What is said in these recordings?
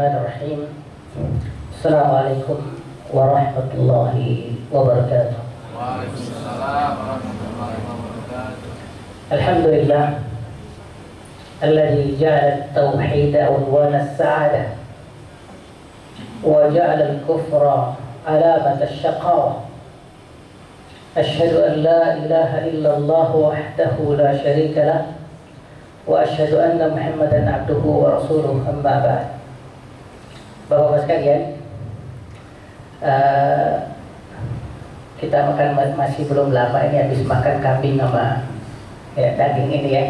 Bismillahirrahmanirrahim. Assalamualaikum warahmatullahi wabarakatuh. Waalaikumsalam warahmatullahi wabarakatuh. Alhamdulillah alladzi ja'ala at-tauhid unwana as-sa'adah wa ja'ala al-kufra alamat asy-syaqawah. Asyhadu an la ilaha illallah wahdahu la syarika lah wa asyhadu anna Muhammadan abduhu wa rasuluh, amma ba'd. Bapak-bapak sekalian, kita makan masih belum lama ini, habis makan kambing sama ya, daging ini ya.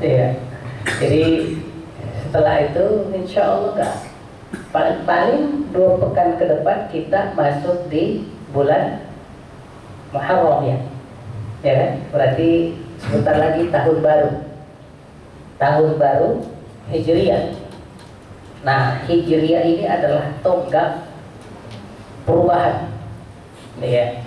Ya. Jadi setelah itu insya Allah paling 2 pekan ke depan kita masuk di bulan Muharram ya. Ya kan? Berarti sebentar lagi tahun baru Hijriah. Nah, Hijriah ini adalah tonggak perubahan ya,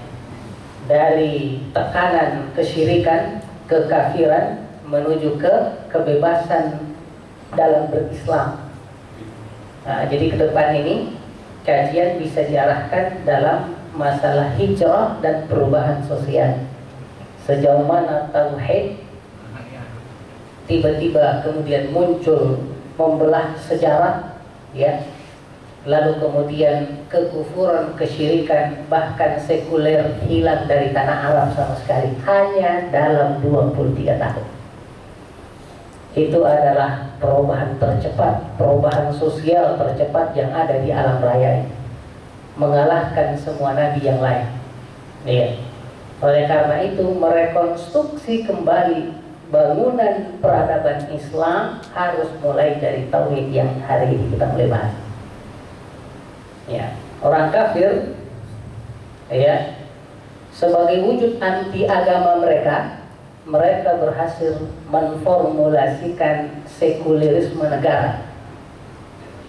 dari tekanan kesyirikan, kekafiran menuju ke kebebasan dalam berislam. Nah, jadi ke depan ini kajian bisa diarahkan dalam masalah hijrah dan perubahan sosial. Sejauh mana tauhid tiba-tiba kemudian muncul membelah sejarah ya, lalu kemudian kekufuran, kesyirikan, bahkan sekuler hilang dari tanah Arab sama sekali hanya dalam 23 tahun. Itu adalah perubahan tercepat, perubahan sosial tercepat yang ada di alam raya ini, mengalahkan semua nabi yang lain ya. Oleh karena itu merekonstruksi kembali bangunan peradaban Islam harus mulai dari tauhid yang hari ini kita mulai bahas. Ya, orang kafir ya, sebagai wujud anti agama mereka berhasil menformulasikan sekulerisme negara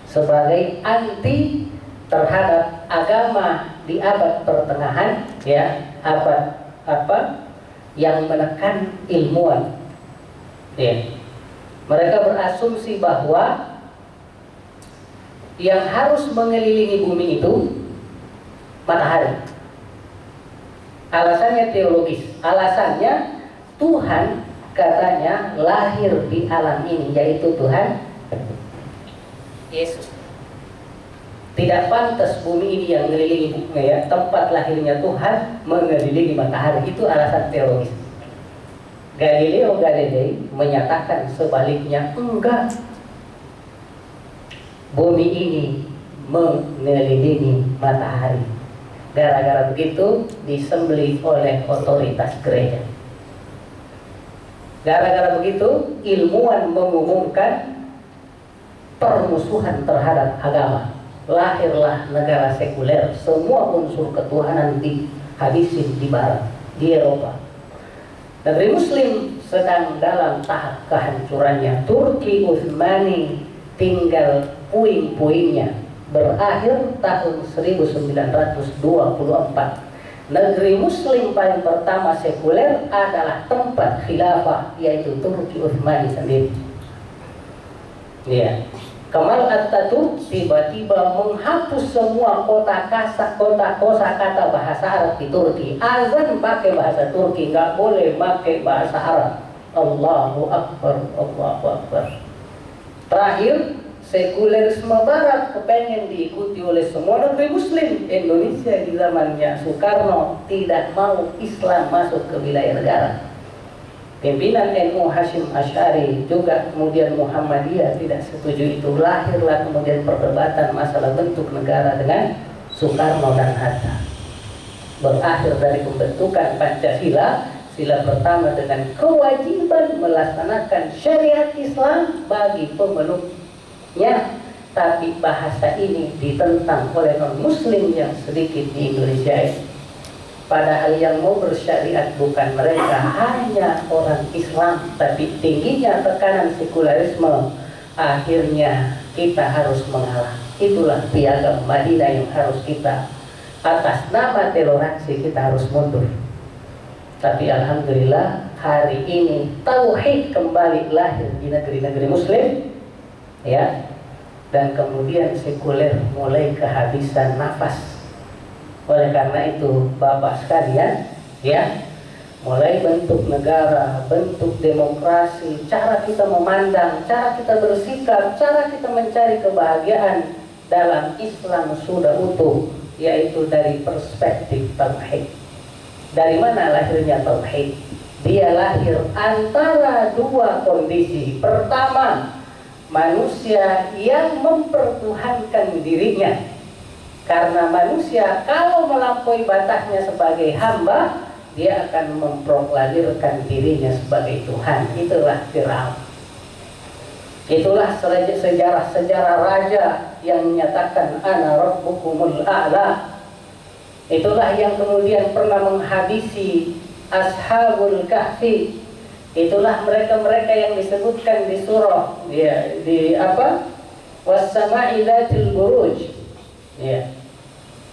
sebagai anti terhadap agama di abad pertengahan ya, abad yang menekan ilmuwan ya. Mereka berasumsi bahwa yang harus mengelilingi bumi itu matahari. Alasannya teologis, alasannya Tuhan katanya lahir di alam ini, yaitu Tuhan Yesus. Tidak pantas bumi ini yang mengelilingi ya, tempat lahirnya Tuhan mengelilingi matahari. Itu alasan teologis. Galileo Galilei menyatakan sebaliknya, enggak, bumi ini mengelilingi matahari. Gara-gara begitu disembelih oleh otoritas gereja. Gara-gara begitu ilmuwan mengumumkan permusuhan terhadap agama. Lahirlah negara sekuler, semua unsur ketuhanan dihabisin di barat, di Eropa. Negeri Muslim sedang dalam tahap kehancurannya. Turki Utsmani tinggal puing-puingnya. Berakhir tahun 1924. Negeri Muslim paling pertama sekuler adalah tempat khilafah, yaitu Turki Utsmani sendiri. Ya. Kemal Atatürk tiba-tiba menghapus semua kosakata bahasa Arab di Turki. Azan pakai bahasa Turki, nggak boleh pakai bahasa Arab. Allahu Akbar, Allahu Akbar. Terakhir, sekulerisme Barat kepengen diikuti oleh semua negeri Muslim. Indonesia di zamannya Soekarno tidak mau Islam masuk ke wilayah negara. Pimpinan NU Hasyim Asy'ari juga kemudian Muhammadiyah tidak setuju itu. Lahirlah kemudian perdebatan masalah bentuk negara dengan Soekarno dan Hatta. Berakhir dari pembentukan Pancasila, sila pertama dengan kewajiban melaksanakan syariat Islam bagi pemeluknya. Tapi bahasa ini ditentang oleh non-muslim yang sedikit di Indonesia ini. Padahal yang mau bersyariat bukan mereka, hanya orang Islam. Tapi tingginya tekanan sekularisme, akhirnya kita harus mengalah. Itulah piagam Madinah yang harus kita, atas nama toleransi kita harus mundur. Tapi alhamdulillah hari ini tauhid kembali lahir di negeri-negeri Muslim. ya. Dan kemudian sekuler mulai kehabisan nafas. Oleh karena itu Bapak sekalian, ya, mulai bentuk negara, bentuk demokrasi, cara kita memandang, cara kita bersikap, cara kita mencari kebahagiaan dalam Islam sudah utuh, yaitu dari perspektif tauhid. Dari mana lahirnya tauhid? Dia lahir antara dua kondisi. Pertama, manusia yang mempertuhankan dirinya. Karena manusia kalau melampaui batasnya sebagai hamba, dia akan memproklamirkan dirinya sebagai Tuhan. Itulah Firaun. Itulah sejarah raja yang menyatakan ana rabbukumul a'la. Itulah yang kemudian pernah menghabisi Ashabul Kahfi. Itulah mereka-mereka yang disebutkan di surah, ya, di apa? Was-sama'i dzatil buruj. Ya.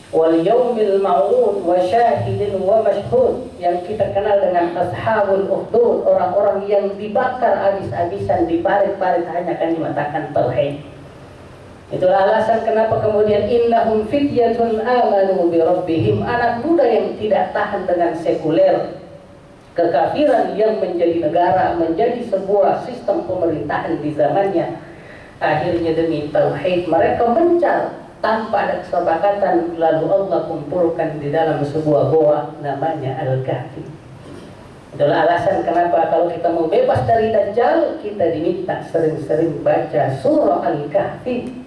Wal yaumil ma'ud wa syahidin wa mashhud, yang kita kenal dengan Ashabul Ukhdud, orang-orang yang dibakar habis-habisan di parit-parit hanya karena mengatakan tauhid. Itulah alasan kenapa kemudian innahum fityatun amanu bi rabbihim, anak muda yang tidak tahan dengan sekuler, kekafiran yang menjadi negara, menjadi sebuah sistem pemerintahan di zamannya. Akhirnya demi tauhid mereka mencar tanpa ada kesepakatan, lalu Allah kumpulkan di dalam sebuah goa namanya Al-Kahfi. Itulah alasan kenapa kalau kita mau bebas dari Dajjal, kita diminta sering-sering baca surah Al-Kahfi.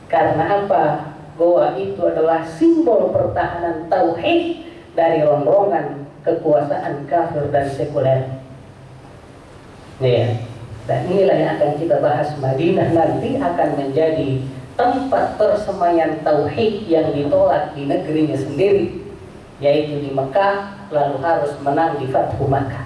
Karena apa? Goa itu adalah simbol pertahanan tauhid dari rombongan kekuasaan kafir dan sekuler. Ya. Dan inilah yang akan kita bahas. Madinah nanti akan menjadi tempat persemaian tauhid yang ditolak di negerinya sendiri, yaitu di Mekah, lalu harus menang di Fathu Makkah.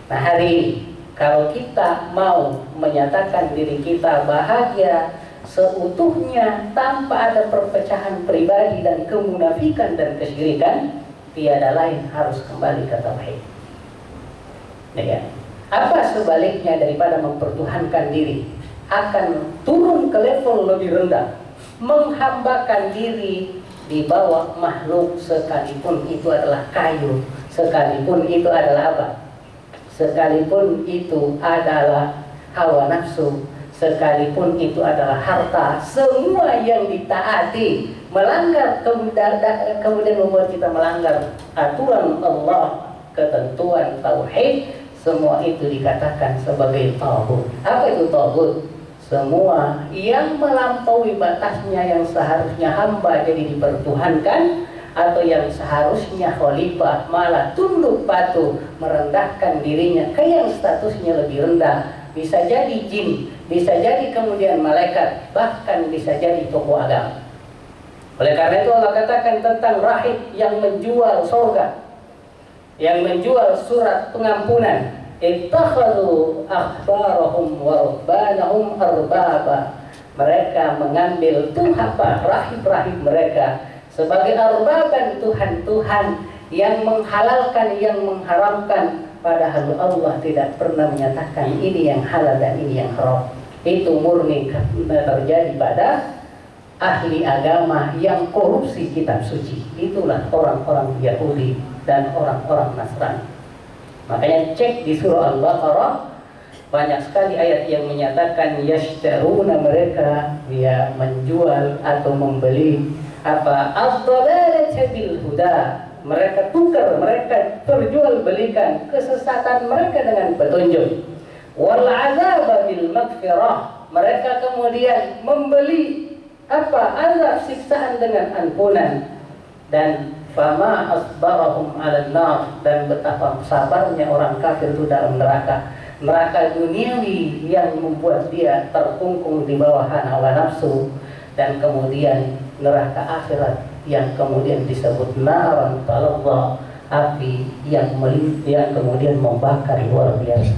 Nah, hari ini kalau kita mau menyatakan diri kita bahagia seutuhnya tanpa ada perpecahan pribadi dan kemunafikan dan kesyirikan, tiada lain harus kembali ke tauhid. Ya. Apa sebaliknya daripada mempertuhankan diri? Akan turun ke level lebih rendah, menghambakan diri di bawah makhluk, sekalipun itu adalah kayu, sekalipun itu adalah apa? Sekalipun itu adalah hawa nafsu, sekalipun itu adalah harta, semua yang ditaati melanggar kemudian membuat kita melanggar aturan Allah, ketentuan tauhid, semua itu dikatakan sebagai taghut. Apa itu taghut? Semua yang melampaui batasnya, yang seharusnya hamba jadi dipertuhankan, atau yang seharusnya khalifah malah tunduk patuh merendahkan dirinya ke yang statusnya lebih rendah. Bisa jadi jin, bisa jadi kemudian malaikat, bahkan bisa jadi tokoh agama. Oleh karena itu Allah katakan tentang rahib yang menjual surga, yang menjual surat pengampunan. Ittakhadhu akhbarahum wa rubbanahum arbaba. Mereka mengambil rahib-rahib mereka sebagai arbaban, Tuhan-Tuhan yang menghalalkan, yang mengharamkan, padahal Allah tidak pernah menyatakan ini yang halal dan ini yang haram. Itu murni terjadi pada ahli agama yang korupsi kitab suci. Itulah orang-orang Yahudi dan orang-orang Nasrani. Makanya cek di surah Al-Baqarah, banyak sekali ayat yang menyatakan yashtaruna, mereka dia menjual atau membeli apa? Ad-dhalalata bil huda. Mereka tukar, mereka perjualbelikan kesesatan mereka dengan petunjuk. Wal azab bil maghfirah. Mereka kemudian membeli apa? Azab, siksaan dengan ampunan. Dan fama asbarahum 'alan nar, dan betapa sabarnya orang kafir itu dalam neraka. Neraka duniawi yang membuat dia terkungkung di bawah hawa nafsu, dan kemudian neraka akhirat yang kemudian disebut naran talazza, api yang kemudian membakar luar biasa.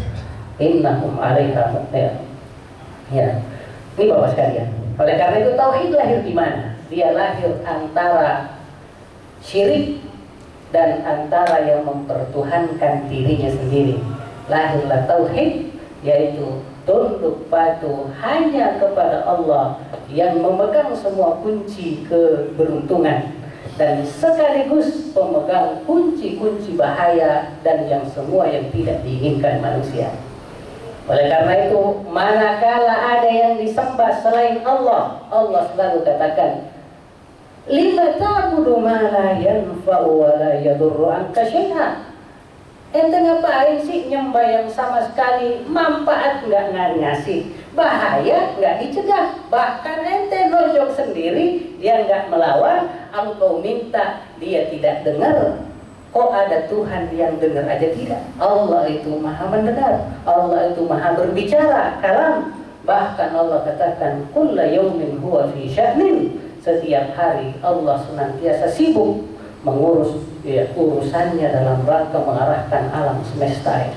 Innahum 'alaiha muqtadir. Ya. Ini Bapak sekalian. Oleh karena itu tauhid lahir di mana? Dia lahir antara syirik dan antara yang mempertuhankan dirinya sendiri. Lahirlah tauhid, yaitu tunduk patuh hanya kepada Allah yang memegang semua kunci keberuntungan dan sekaligus pemegang kunci-kunci bahaya dan yang semua yang tidak diinginkan manusia. Oleh karena itu, manakala ada yang disembah selain Allah, Allah selalu katakan, lima ta'budu ma la yanfa'u wa la yadurru anka syai'a. Ente ngapain sih nyembah yang sama sekali manfaat nggak ngasih, bahaya nggak dicegah, bahkan ente nojok sendiri, dia nggak melawan, engkau minta dia tidak dengar. Kok ada Tuhan yang dengar aja tidak? Allah itu maha mendengar, Allah itu maha berbicara, kalam. Bahkan Allah katakan, kulla yawmin huwa fi sya'nin. Setiap hari Allah senantiasa sibuk mengurus urusannya dalam rangka mengarahkan alam semesta.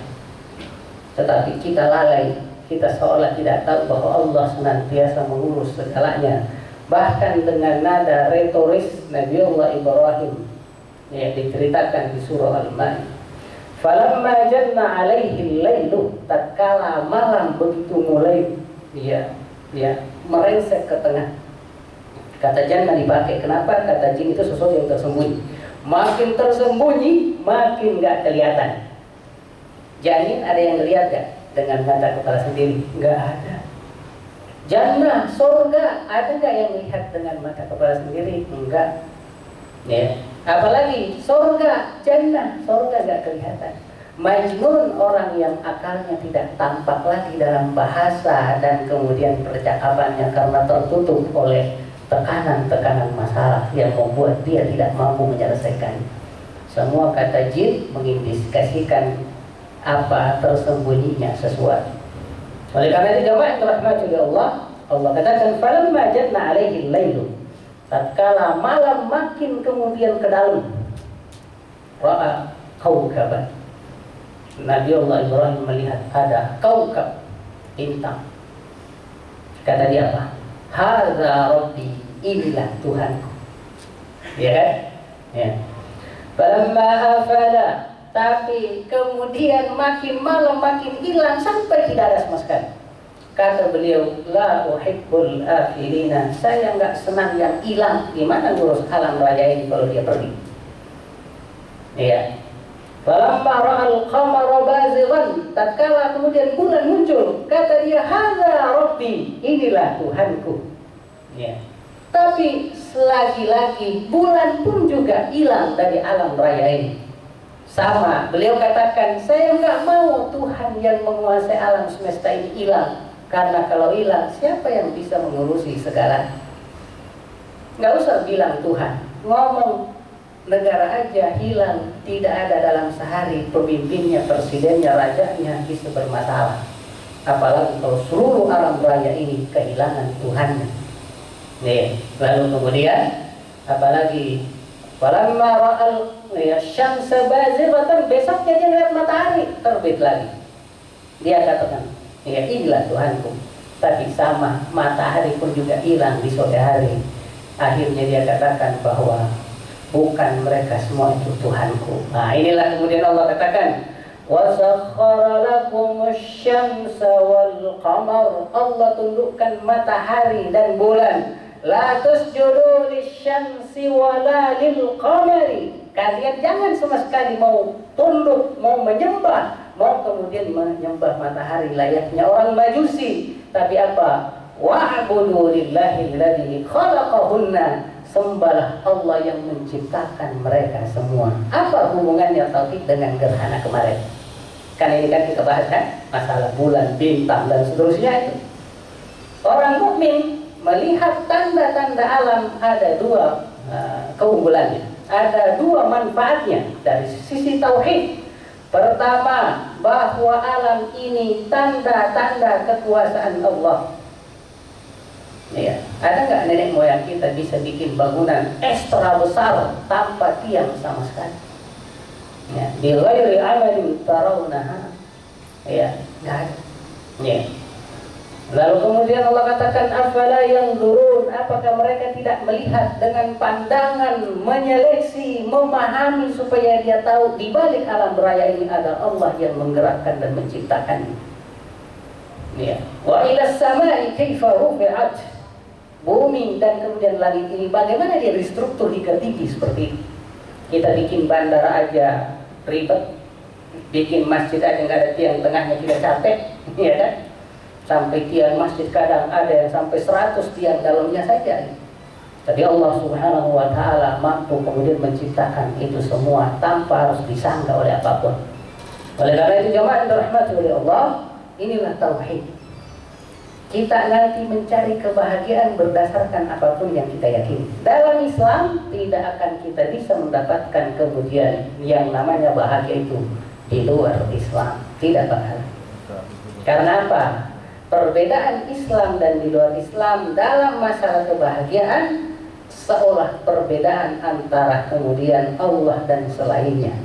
Tetapi kita lalai, kita seolah tidak tahu bahwa Allah senantiasa mengurus segalanya. Bahkan dengan nada retoris Nabiullah Ibrahim yang diceritakan di surah Al-Maidah, falamma janna alaihi lailu, tatkala malam begitu mulai merengsek ke tengah. Kata jangan dipakai, kenapa? Kata jin itu sesuatu yang tersembunyi. Makin tersembunyi, makin nggak kelihatan. Janin ada yang lihat gak dengan mata kepala sendiri? Nggak ada. Jannah, surga, ada nggak yang lihat dengan mata kepala sendiri? Enggak. Ya. Apalagi surga, jannah, surga nggak kelihatan. Majnun, orang yang akalnya tidak tampak lagi dalam bahasa dan kemudian percakapannya karena tertutup oleh tekanan-tekanan masalah yang membuat dia tidak mampu menyelesaikan. Semua kata jin mengindikasikan apa tersembunyinya sesuatu. Oleh karena itu jemaah yang dirahmati oleh Allah, Allah katakan falamma janna alaihi lailu, tatkala malam makin kemudian ke dalam, ra'a kaukaban, Nabiullah Ibrahim melihat ada kaukab, bintang. Kata dia apa? Hadza rabbi, inilah Tuhanku. Ya kan? Ya. Falamma afala, tapi kemudian makin malam makin hilang sampai tidak ada sama sekali. Kata beliau, la uhibbul afilina, saya nggak senang yang hilang. Gimana ngurus alam raya ini kalau dia pergi? Ya. Falamma ra'al qamara bazighan, tatkala kemudian bulan muncul, kata dia, hadza rabbi, inilah Tuhanku. Ya. Tapi selagi-lagi bulan pun juga hilang dari alam raya ini. Sama, beliau katakan, saya nggak mau Tuhan yang menguasai alam semesta ini hilang. Karena kalau hilang, siapa yang bisa mengurusi segala? Nggak usah bilang Tuhan, ngomong negara aja hilang, tidak ada dalam sehari pemimpinnya, presidennya, rajanya bisa bermasalah. Apalagi kalau seluruh alam raya ini kehilangan Tuhannya. Nih, lalu kemudian apalagi falamma ra'al syamsa bazighatan, besoknya dia lihat matahari terbit lagi. Dia katakan, ya inilah Tuhanku. Tapi sama, matahari pun juga hilang di sore hari. Akhirnya dia katakan bahwa bukan mereka semua itu Tuhanku. Nah, inilah kemudian Allah katakan, wasakhkhara lakumusy syamsa wal qamar, Allah tundukkan matahari dan bulan. La tusjudu lisyamsi wala lil qamari, kalian jangan sama sekali mau tunduk, mau menyembah, mau kemudian menyembah matahari layaknya orang Majusi. Tapi apa? Wa'budu lillahi alladzi khalaqahunna, sembahlah Allah yang menciptakan mereka semua. Apa hubungannya tauhid dengan gerhana kemarin? Kan ini kan kita bahas kan masalah bulan, bintang dan seterusnya itu. Orang mukmin melihat tanda-tanda alam ada dua keunggulannya, ada dua manfaatnya dari sisi tauhid. Pertama, bahwa alam ini tanda-tanda kekuasaan Allah. Ya, ada nggak nenek moyang kita bisa bikin bangunan ekstra besar tanpa tiang sama sekali? Ya, di ghairi amalin tarawnaha. Ya, nggak ada. Ya. Lalu kemudian Allah katakan, afala yanzurun, apakah mereka tidak melihat dengan pandangan, menyeleksi, memahami supaya dia tahu di balik alam raya ini ada Allah yang menggerakkan dan menciptakannya. Ya. Wa ila samai kaifa rufi'at. Bumi dan kemudian langit ini bagaimana dia distruktur hingga tinggi seperti ini. Kita bikin bandara aja ribet, bikin masjid aja nggak ada tiang tengahnya kita capek, ya kan? Sampai tiang masjid kadang ada yang sampai 100 tiang dalamnya saja. Tapi Allah Subhanahu wa Ta'ala mampu kemudian menciptakan itu semua tanpa harus disangka oleh apapun. Oleh karena itu jemaah yang dirahmati oleh Allah, inilah tauhid. Kita nanti mencari kebahagiaan berdasarkan apapun yang kita yakini. Dalam Islam tidak akan kita bisa mendapatkan kemudian yang namanya bahagia itu di luar Islam. Tidak bakal. Karena apa? Perbedaan Islam dan di luar Islam dalam masalah kebahagiaan seolah perbedaan antara kemudian Allah dan selainnya.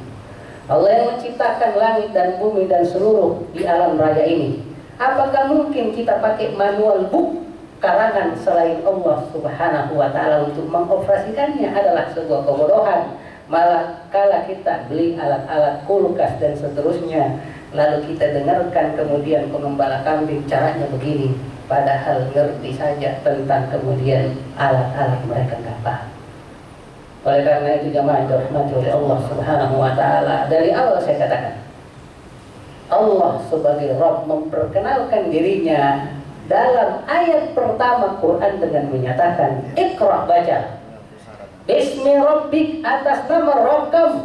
Allah yang menciptakan langit dan bumi dan seluruh di alam raya ini. Apakah mungkin kita pakai manual book karangan selain Allah Subhanahu wa Ta'ala untuk mengoperasikannya? Adalah sebuah kebodohan. Malah kala kita beli alat-alat kulkas dan seterusnya, lalu kita dengarkan kemudian pengembala kambing caranya begini, padahal ngerti saja tentang kemudian alat-alat mereka nggak paham. Oleh karena itu jemaah dirahmati oleh Allah Subhanahu wa Ta'ala, dari awal saya katakan Allah sebagai Rabb memperkenalkan dirinya dalam ayat pertama Quran dengan menyatakan Iqra, baca Bismi Rabbik, atas nama Rabb kamu.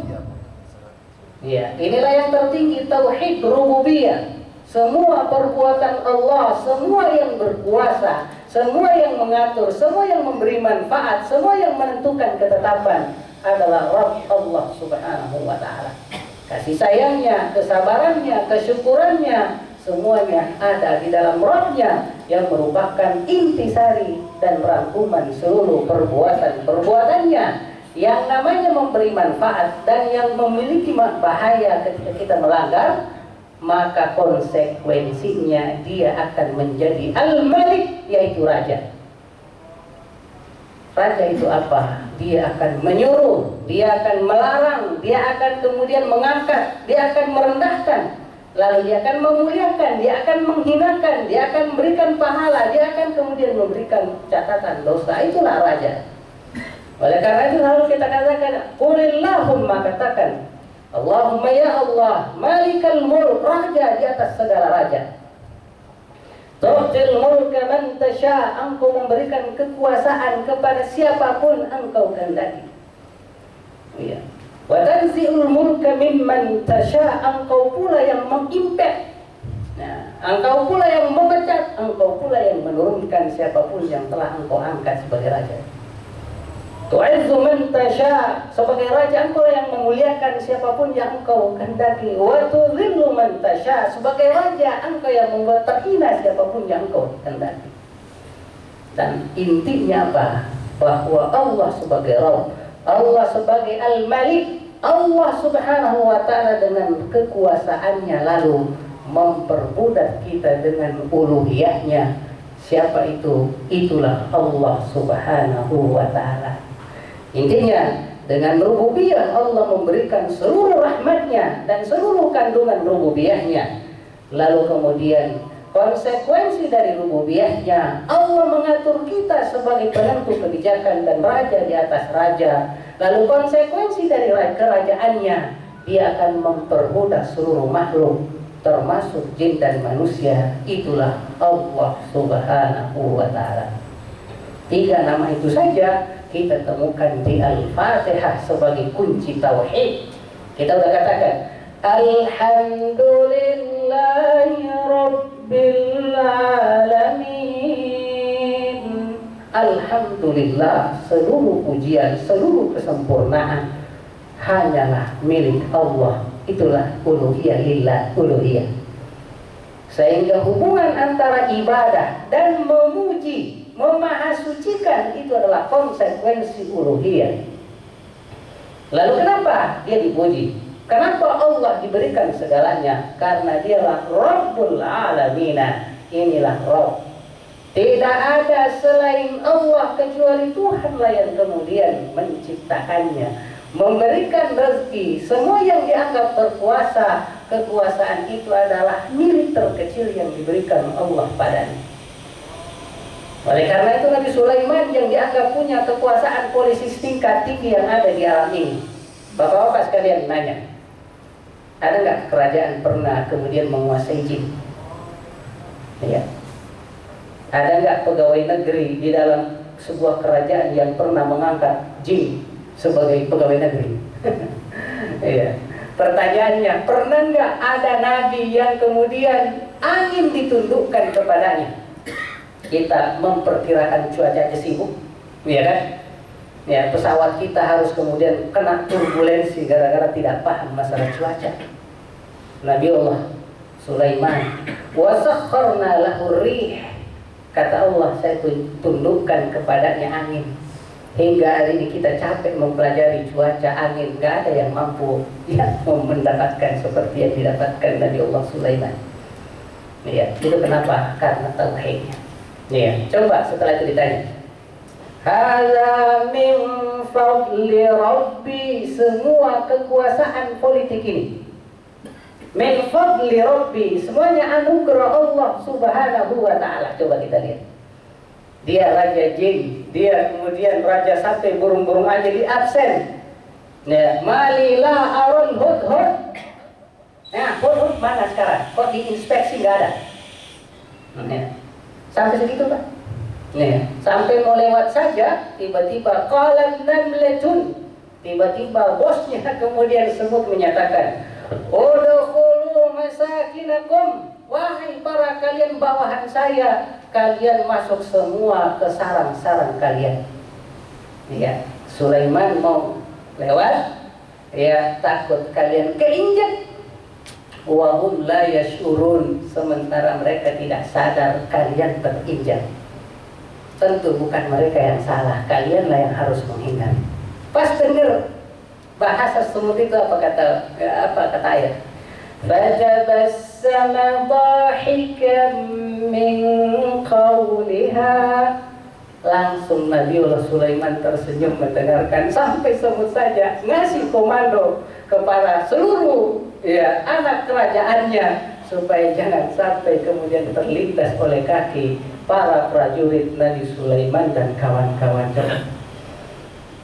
Ya, inilah yang tertinggi, tauhid rububiyah. Semua perbuatan Allah, semua yang berkuasa, semua yang mengatur, semua yang memberi manfaat, semua yang menentukan ketetapan adalah Rabb Allah Subhanahu wa Ta'ala. Kasih sayangnya, kesabarannya, kesyukurannya, semuanya ada di dalam Rabb-Nya yang merupakan intisari dan rangkuman seluruh perbuatan-perbuatannya yang namanya memberi manfaat dan yang memiliki bahaya ketika kita melanggar, maka konsekuensinya dia akan menjadi Al-Malik, yaitu raja. Raja itu apa? Dia akan menyuruh, dia akan melarang, dia akan kemudian mengangkat, dia akan merendahkan, lalu dia akan memuliakan, dia akan menghinakan, dia akan memberikan pahala, dia akan kemudian memberikan catatan dosa. Itulah raja. Oleh karena itu harus kita katakan, Qulillahumma, katakan Allahumma ya Allah, Malikal Mulk, raja di atas segala raja. Tu'til mulka man tasha, engkau memberikan kekuasaan kepada siapapun engkau kehendaki. Ya. Wa tanzi'ul mulka mimman tasha, engkau pula yang mengimpet. Nah, engkau pula yang memecat, engkau pula yang menurunkan siapapun yang telah engkau angkat sebagai raja. Tu'izzu man tasha, sebagai raja engkau yang memuliakan siapapun yang engkau kehendaki. Wa tudhillu man tasha, sebagai raja engkau yang membuat terhina siapapun yang engkau kehendaki. Dan intinya apa? Bahwa Allah sebagai Rabb, Allah sebagai Al-Malik, Allah Subhanahu wa Ta'ala dengan kekuasaannya lalu memperbudak kita dengan uluhiyahnya. Siapa itu? Itulah Allah Subhanahu wa Ta'ala. Intinya dengan rububiyah Allah memberikan seluruh rahmatnya dan seluruh kandungan rububiyahnya. Lalu kemudian konsekuensi dari rububiyahnya, Allah mengatur kita sebagai penentu kebijakan dan raja di atas raja. Lalu konsekuensi dari kerajaannya, dia akan memperbudak seluruh makhluk termasuk jin dan manusia. Itulah Allah Subhanahu wa Ta'ala. 3 nama itu saja kita temukan di Al-Fatihah sebagai kunci tauhid. Kita sudah katakan Alhamdulillahi Rabbil Alamin. Alhamdulillah, seluruh pujian, seluruh kesempurnaan hanyalah milik Allah. Itulah uluhiyah lillah, uluhiyah. Sehingga hubungan antara ibadah dan memuji, memahasucikan, itu adalah konsekuensi uluhiyah. Lalu kenapa dia dipuji? Kenapa Allah diberikan segalanya? Karena dialah Rabbul Alamin. Inilah Rabb. Tidak ada selain Allah kecuali Tuhanlah yang kemudian menciptakannya, memberikan rezeki. Semua yang dianggap berkuasa kekuasaan itu adalah milik terkecil yang diberikan Allah padanya. Oleh karena itu Nabi Sulaiman yang dianggap punya kekuasaan politis tingkat tinggi yang ada di alam ini. Bapak-bapak sekalian nanya, ada nggak kerajaan pernah kemudian menguasai jin? Ya. Ada nggak pegawai negeri di dalam sebuah kerajaan yang pernah mengangkat jin sebagai pegawai negeri? Ya. Pertanyaannya, pernah nggak ada nabi yang kemudian angin ditundukkan kepadanya? Kita memperkirakan cuaca sibuk, ya kan? Ya, pesawat kita harus kemudian kena turbulensi gara-gara tidak paham masalah cuaca. Nabi Allah Sulaiman, wasakharna lahu rih, kata Allah, saya tundukkan kepadanya angin. Hingga hari ini kita capek mempelajari cuaca angin, nggak ada yang mampu ya mendapatkan seperti yang didapatkan Nabi Allah Sulaiman. Ya, itu kenapa? Karena tauhidnya. Ya, coba setelah itu ditanya, hadza min fadli rabbi, semua kekuasaan politik ini min fadli rabbi, semuanya anugerah Allah subhanahu wa ta'ala. Coba kita lihat, dia raja jin, dia kemudian raja sampai burung-burung aja di absen. Ya, malila arul hudhud. Nah, hudhud mana sekarang? Kok diinspeksi nggak ada? Ya. Sampai segitu Pak. Nih, sampai mau lewat saja tiba-tiba qalat namlatun, tiba-tiba bosnya kemudian semut menyatakan, udkhulu masakinakum, wahai para kalian bawahan saya, kalian masuk semua ke sarang-sarang kalian. Ya, Sulaiman mau lewat, ya takut kalian keinjak. Wahum la yashurun, sementara mereka tidak sadar kalian terinjak. Tentu bukan mereka yang salah, kalianlah yang harus menghindar. Pas dengar bahasa semut itu apa kata ayat? Fatabassama dhahikan min qawliha, langsung Nabiullah Sulaiman tersenyum mendengarkan. Sampai semut saja ngasih komando kepada seluruh ya anak kerajaannya supaya jangan sampai kemudian terlintas oleh kaki para prajurit Nabi Sulaiman dan kawan-kawannya.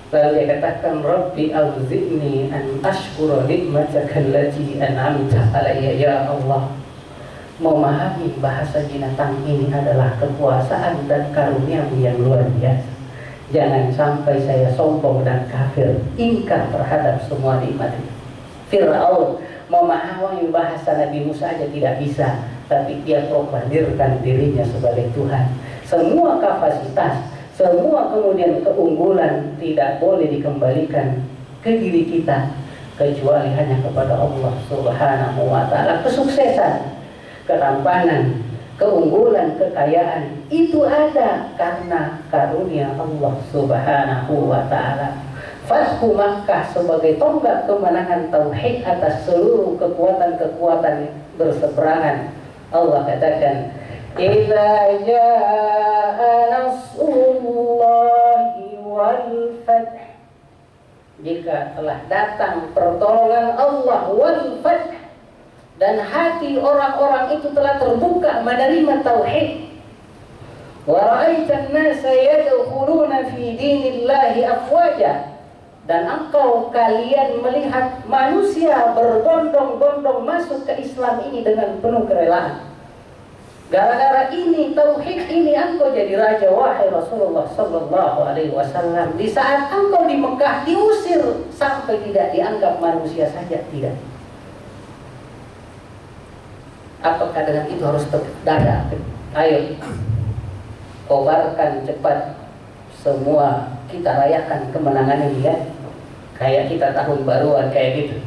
Lalu dia katakan, Rabbi auzi'ni an ashkura nikmataka allati an'amta alayya. Ya Allah, memahami bahasa binatang ini adalah kekuasaan dan karunia-Mu yang luar biasa. Jangan sampai saya sombong dan kafir, ingkar terhadap semua nikmat. Fir'aun memahami bahasa Nabi Musa aja tidak bisa, tapi dia proklamirkan dirinya sebagai Tuhan. Semua kapasitas, semua kemudian keunggulan tidak boleh dikembalikan ke diri kita, kecuali hanya kepada Allah Subhanahu wa ta'ala. Kesuksesan, ketampanan, keunggulan, kekayaan itu ada karena karunia Allah Subhanahu wa ta'ala. Fathu Makkah sebagai tonggak kemenangan tauhid atas seluruh kekuatan-kekuatan berseberangan. Allah katakan, idza jaa nasrullahi wal fath, jika telah datang pertolongan Allah wal fath, dan hati orang-orang itu telah terbuka menerima tauhid. Wa ra'aitan nasa yadkhuluna fi dinillahi afwaja, dan engkau kalian melihat manusia berbondong-bondong masuk ke Islam ini dengan penuh kerelaan. Gara-gara ini, tauhid ini, engkau jadi raja, wahai Rasulullah sallallahu alaihi wasallam. Di saat engkau di Mekah diusir sampai tidak dianggap manusia saja, tidak. Apakah dengan itu harus dada? Ayo, kobarkan cepat semua, kita rayakan kemenangan ini ya. Kayak kita tahun baruan kayak gitu.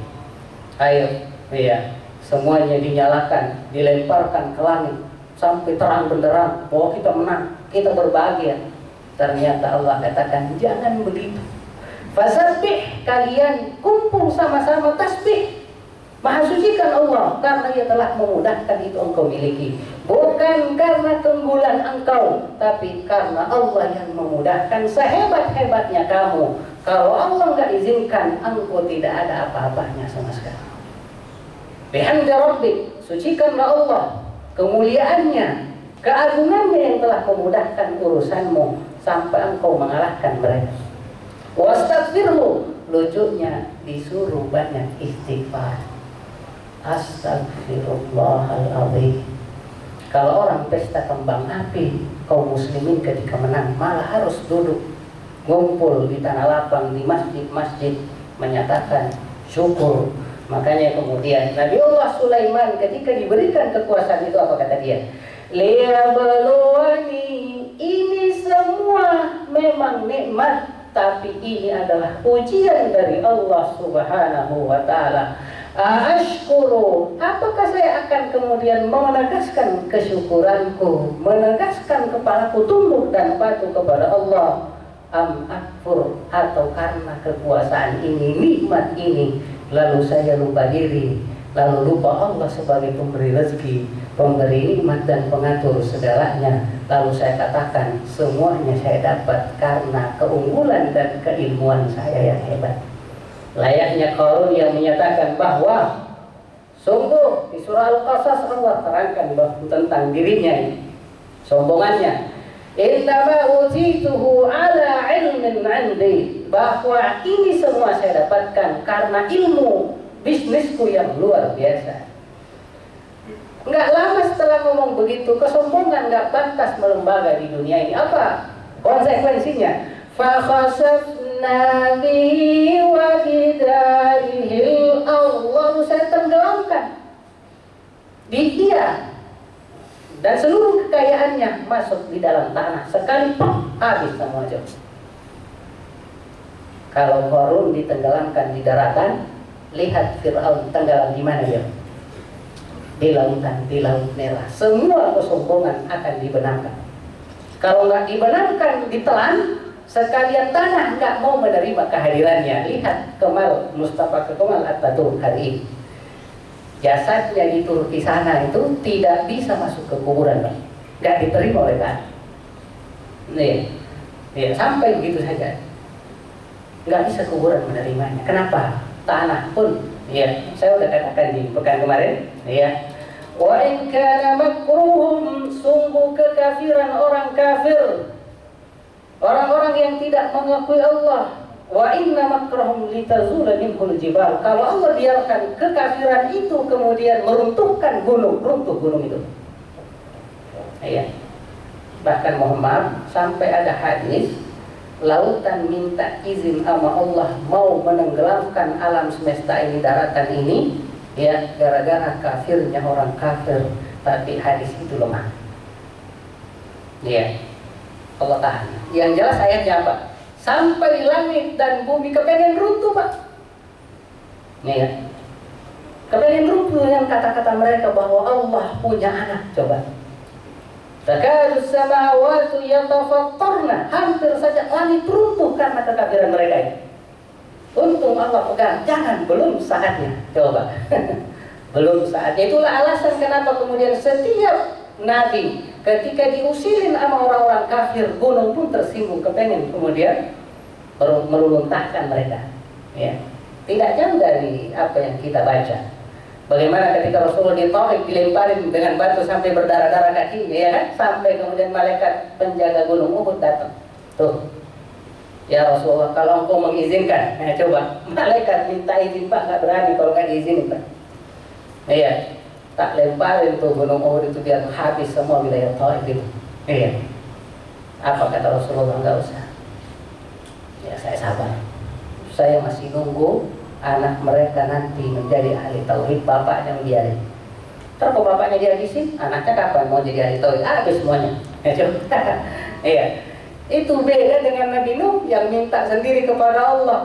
Ayo, ya, semuanya dinyalakan, dilemparkan ke langit sampai terang benderang bahwa kita menang, kita berbahagia. Ternyata Allah katakan jangan begitu. Fasabbih, kalian kumpul sama-sama tasbih, maha sucikan Allah karena Ia telah memudahkan itu engkau miliki. Bukan karena keunggulan engkau, tapi karena Allah yang memudahkan. Sehebat-hebatnya kamu, kalau Allah nggak izinkan, engkau tidak ada apa-apanya sama sekali. Bihamdi rabbik, sucikanlah Allah, kemuliaannya, keagungannya yang telah memudahkan urusanmu sampai engkau mengalahkan mereka. Wastaghfirhu, lucunya disuruh banyak istighfar. Astagfirullahaladzim. Kalau orang pesta kembang api, kaum muslimin ketika menang malah harus duduk ngumpul di tanah lapang di masjid-masjid menyatakan syukur. Makanya kemudian Nabiullah Sulaiman ketika diberikan kekuasaan itu apa kata dia? Liyabluwani, ini semua memang nikmat, tapi ini adalah ujian dari Allah Subhanahu wa ta'ala. Ashkuru, apakah saya akan kemudian menegaskan kesyukuranku, menegaskan kepalaku tunduk dan patuh kepada Allah, am akfur, atau karena kekuasaan ini, nikmat ini, lalu saya lupa diri, lalu lupa Allah sebagai pemberi rezeki, pemberi nikmat dan pengatur segalanya, lalu saya katakan semuanya saya dapat karena keunggulan dan keilmuan saya yang hebat. Layaknya Qarun yang menyatakan bahwa sungguh di surah Al-Qasas Allah terangkan tentang dirinya, sombongannya, innama utituhu ala ilmin 'indi, bahwa ini semua saya dapatkan karena ilmu bisnisku yang luar biasa. Enggak lama setelah ngomong begitu, kesombongan enggak pantas melembaga di dunia ini. Apa konsekuensinya? Fa khasafna bihi wa bidarihi, Allah saya tenggelamkan dia dan seluruh kekayaannya masuk di dalam tanah, sekali habis semua aja. Kalau Qarun ditenggelamkan di daratan, lihat Fir'aun tenggelam di mana dia? Di lautan, di laut merah. Semua kesombongan akan dibenamkan. Kalau nggak dibenamkan, ditelan, sekalian tanah nggak mau menerima kehadirannya. Lihat Kemal Mustafa Kemal Atatürk hari ini. Jasadnya di Turki sana itu tidak bisa masuk ke kuburan, Pak. Nggak diterima oleh tanah. Nih, sampai begitu saja. Nggak bisa kuburan menerimanya. Kenapa? Tanah pun, ya, saya udah katakan di pekan kemarin, ya. Wa in kana makruhum, sungguh kekafiran orang kafir, orang-orang yang tidak mengakui Allah. Wa inna makrahum litazula minhul jibal. Kalau Allah biarkan kekafiran itu kemudian meruntuhkan gunung, runtuh gunung itu. Ya. Bahkan mohon maaf, sampai ada hadis lautan minta izin sama Allah mau menenggelamkan alam semesta ini, daratan ini, ya, gara-gara kafirnya orang kafir. Tapi hadis itu lemah. Ya, Allah tahan. Yang jelas ayatnya apa? Sampai langit dan bumi kepengen runtuh, Pak. Nih ya, kepengen runtuh yang kata-kata mereka bahwa Allah punya anak. Coba, takadu samawatu yatafattarna, hampir saja langit runtuh karena kekafiran mereka ini. Untung Allah pegang, jangan, belum saatnya. Coba, belum saatnya. Itulah alasan kenapa kemudian setiap nabi ketika diusilin sama orang-orang kafir, gunung pun tersinggung, kepengen kemudian meluntahkan mereka. Ya, tidak jauh dari apa yang kita baca. Bagaimana ketika Rasulullah di Taif dilemparin dengan batu sampai berdarah-darah kakinya, ya kan? Sampai kemudian malaikat penjaga gunung Uhud datang. Tuh, ya Rasulullah, kalau engkau mengizinkan, coba, malaikat minta izin, Pak, nggak berani kalau nggak diizinin, Pak. Iya, tak lemparin tuh gunung Uhud itu biar habis semua wilayah Taif itu. Iya. Apa kata Rasulullah? Nggak usah. Ya, saya sabar. Saya masih nunggu anak mereka nanti menjadi ahli tauhid, bapaknya membiarin. Terus kalau bapaknya dihabisin, anaknya kapan mau jadi ahli tauhid? Habis semuanya. Iya. Itu beda dengan Nabi Nuh yang minta sendiri kepada Allah.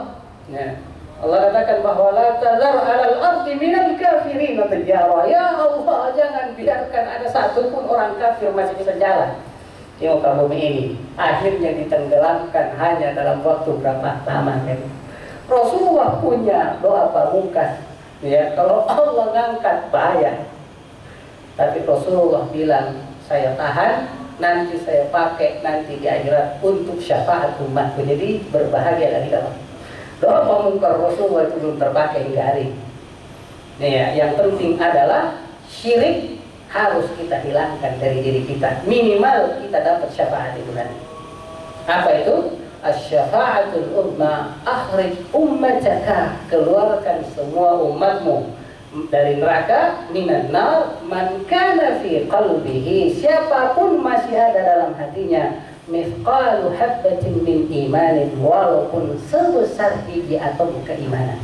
Ya. Allah katakan bahwa la tazar 'alal ardi minal kafirin tajara. Ya Allah, jangan biarkan ada satu pun orang kafir masih bisa jalan di muka bumi ini. Akhirnya ditenggelamkan hanya dalam waktu berapa lama kan? Rasulullah punya doa pamungkas, ya, kalau Allah ngangkat bahaya. Tapi Rasulullah bilang, saya tahan, nanti saya pakai nanti di akhirat untuk syafaat umatku. Jadi berbahagia lagi kalau doa pamungkas Rasulullah itu belum terpakai hingga hari. Ya, yang penting adalah syirik harus kita hilangkan dari diri kita. Minimal kita dapat syafaat itu nanti. Apa itu? Asy-syafa'atul uzma, akhrij ummataka, keluarkan semua umatmu dari neraka, minan nar man kana fi qalbihi, siapapun masih ada dalam hatinya mithqalu habbatin min imanin, walaupun sebesar biji atom keimanan.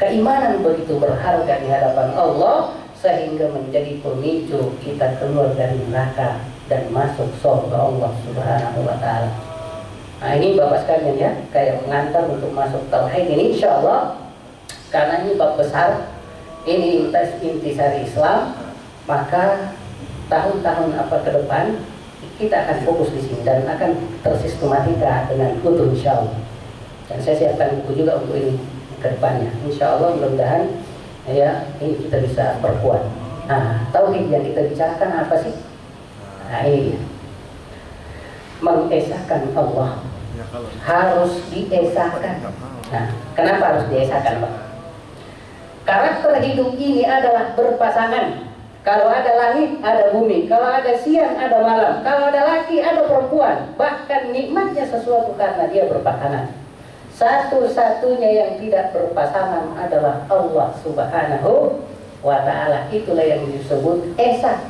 Keimanan begitu berharga di hadapan Allah sehingga menjadi pemicu kita keluar dari neraka dan masuk surga Allah Subhanahu wa taala. Nah, ini Bapak sekalian ya, kayak mengantar untuk masuk tauhid ini insyaallah, karena ini bab besar, ini intisari Islam, maka tahun-tahun apa ke depan kita akan fokus di sini dan akan tersistematika dengan utuh insyaallah. Dan saya siapkan buku juga untuk ini ke depannya. Insyaallah mudah-mudahan ya ini kita bisa perkuat. Nah, tauhid yang kita bicarakan apa sih? Nah, ini dia. Mengesahkan Allah. Harus diesahkan. Nah, kenapa harus diesahkan, Pak? Karakter hidup ini adalah berpasangan. Kalau ada langit, ada bumi. Kalau ada siang, ada malam. Kalau ada laki, ada perempuan. Bahkan nikmatnya sesuatu karena dia berpasangan. Satu-satunya yang tidak berpasangan adalah Allah Subhanahu wa ta'ala. Itulah yang disebut esa.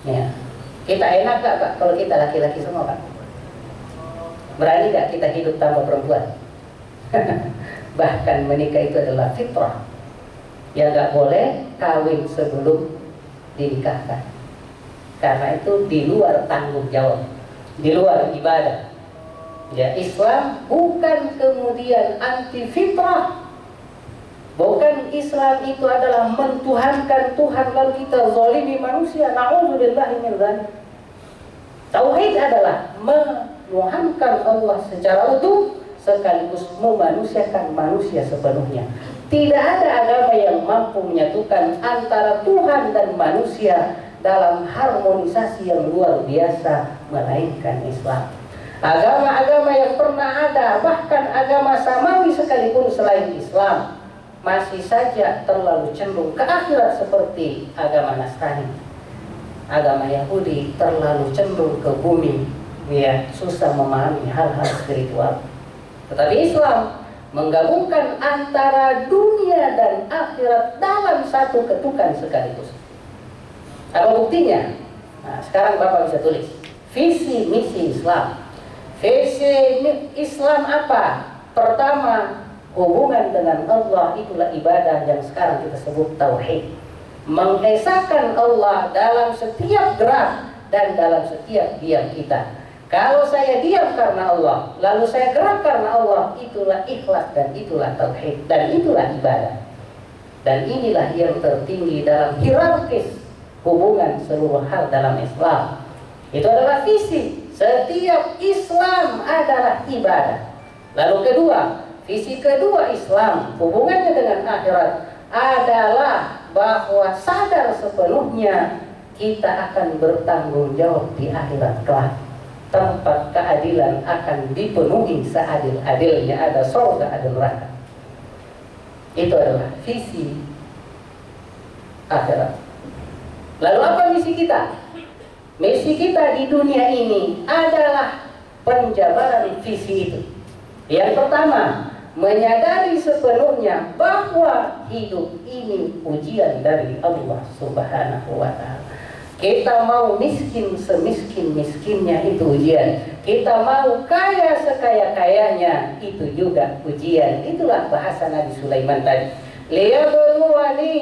Ya. Kita enak gak, Pak, kalau kita laki-laki semua, Pak? Berani gak kita hidup tanpa perempuan? Bahkan menikah itu adalah fitrah. Ya gak boleh kawin sebelum dinikahkan. Karena itu di luar tanggung jawab, di luar ibadah. Ya, Islam bukan kemudian anti fitrah. Bukan Islam itu adalah mentuhankan Tuhan lalu kita zalimi manusia. Na'udzubillahi min dzalik. Tauhid adalah menuhankan Allah secara utuh sekaligus memanusiakan manusia sepenuhnya. Tidak ada agama yang mampu menyatukan antara Tuhan dan manusia dalam harmonisasi yang luar biasa melainkan Islam. Agama-agama yang pernah ada, bahkan agama samawi sekalipun selain Islam, masih saja terlalu cenderung ke akhirat seperti agama Nasrani. Agama Yahudi terlalu cenderung ke bumi, ya, susah memahami hal-hal spiritual. Tetapi Islam menggabungkan antara dunia dan akhirat dalam satu ketukan sekaligus. Apa buktinya? Nah, sekarang Bapak bisa tulis visi misi Islam. Visi Islam apa? Pertama, hubungan dengan Allah, itulah ibadah yang sekarang kita sebut tauhid. Mengesahkan Allah dalam setiap gerak dan dalam setiap diam kita. Kalau saya diam karena Allah, lalu saya gerak karena Allah, itulah ikhlas dan itulah tauhid dan itulah ibadah. Dan inilah yang tertinggi dalam hierarkis hubungan seluruh hal dalam Islam. Itu adalah visi. Setiap Islam adalah ibadah. Lalu kedua, visi kedua Islam hubungannya dengan akhirat adalah bahwa sadar sepenuhnya kita akan bertanggung jawab di akhirat kelak. Tempat keadilan akan dipenuhi seadil-adilnya, ada surga, ada neraka. Itu adalah visi akhirat. Lalu apa misi kita? Misi kita di dunia ini adalah penjabaran visi itu. Yang pertama, menyadari sepenuhnya bahwa hidup ini ujian dari Allah Subhanahu wa ta'ala. Kita mau miskin semiskin-miskinnya, itu ujian. Kita mau kaya sekaya-kayanya, itu juga ujian. Itulah bahasa Nabi Sulaiman tadi. Liyabluwani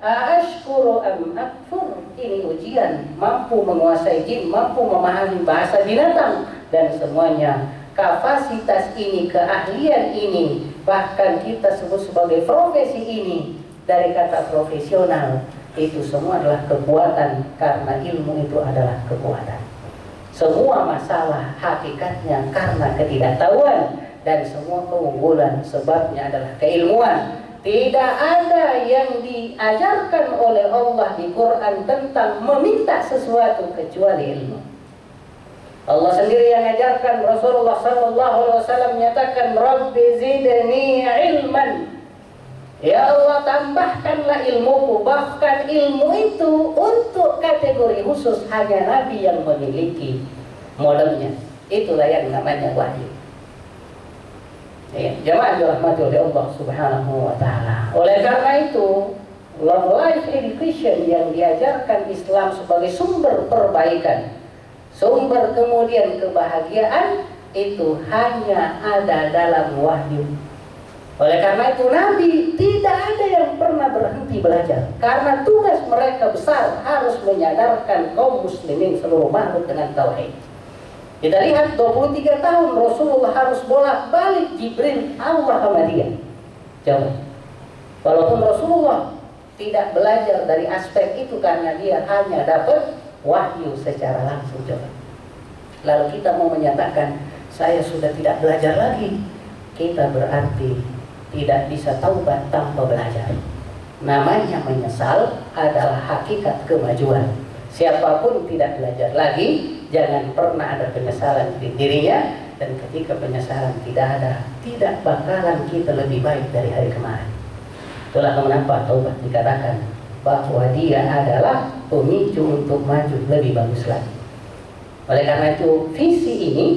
ashkuru am akfur. Ini ujian, mampu menguasai jin, mampu memahami bahasa binatang dan semuanya. Kapasitas ini, keahlian ini, bahkan kita sebut sebagai profesi ini, dari kata profesional, itu semua adalah kekuatan, karena ilmu itu adalah kekuatan. Semua masalah hakikatnya karena ketidaktahuan, dan semua keunggulan sebabnya adalah keilmuan. Tidak ada yang diajarkan oleh Allah di Quran tentang meminta sesuatu kecuali ilmu. Allah sendiri yang ajarkan. Rasulullah SAW menyatakan, Rabbi zidni ilman. Ya Allah, tambahkanlah ilmuku. Bahkan ilmu itu untuk kategori khusus hanya Nabi yang memiliki modelnya. Itulah yang namanya wahyu. Ya, jamaah dirahmati oleh Allah Subhanahu wa taala. Oleh karena itu, long life education yang diajarkan Islam sebagai sumber perbaikan, sumber kemudian kebahagiaan, itu hanya ada dalam wahyu. Oleh karena itu Nabi tidak ada yang pernah berhenti belajar, karena tugas mereka besar, harus menyadarkan kaum muslimin seluruh makhluk dengan tauhid. Kita lihat 23 tahun Rasulullah harus bolak-balik Jibril Allah sama dia. Coba, walaupun Rasulullah tidak belajar dari aspek itu karena dia hanya dapat wahyu secara langsung. Coba, lalu kita mau menyatakan saya sudah tidak belajar lagi, kita berarti tidak bisa taubat tanpa belajar. Namanya menyesal adalah hakikat kemajuan. Siapapun tidak belajar lagi, jangan pernah ada penyesalan di dirinya. Dan ketika penyesalan tidak ada, tidak bakalan kita lebih baik dari hari kemarin. Itulah kenapa taubat dikatakan bahwa dia adalah pemicu untuk maju lebih bagus lagi. Oleh karena itu, visi ini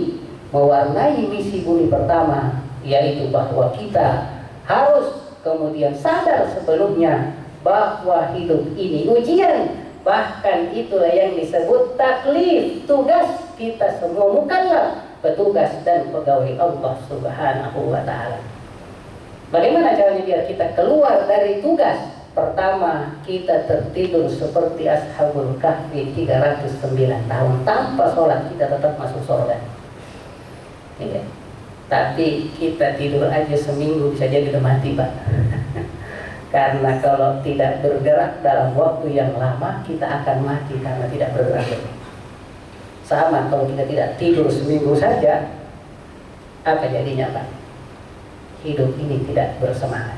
mewarnai misi bumi pertama, yaitu bahwa kita harus kemudian sadar sebelumnya bahwa hidup ini ujian. Bahkan itulah yang disebut taklif, tugas kita semua, mukallaf, petugas dan pegawai Allah Subhanahu wa taala. Bagaimana caranya biar kita keluar dari tugas? Pertama, kita tertidur seperti Ashabul Kahfi 309 tahun tanpa sholat, kita tetap masuk surga. Ya. Tapi kita tidur aja seminggu bisa jadi udah mati, Pak. Karena kalau tidak bergerak dalam waktu yang lama, kita akan mati karena tidak bergerak. Sama kalau kita tidak tidur seminggu saja, apa jadinya, Pak? Hidup ini tidak bersemangat.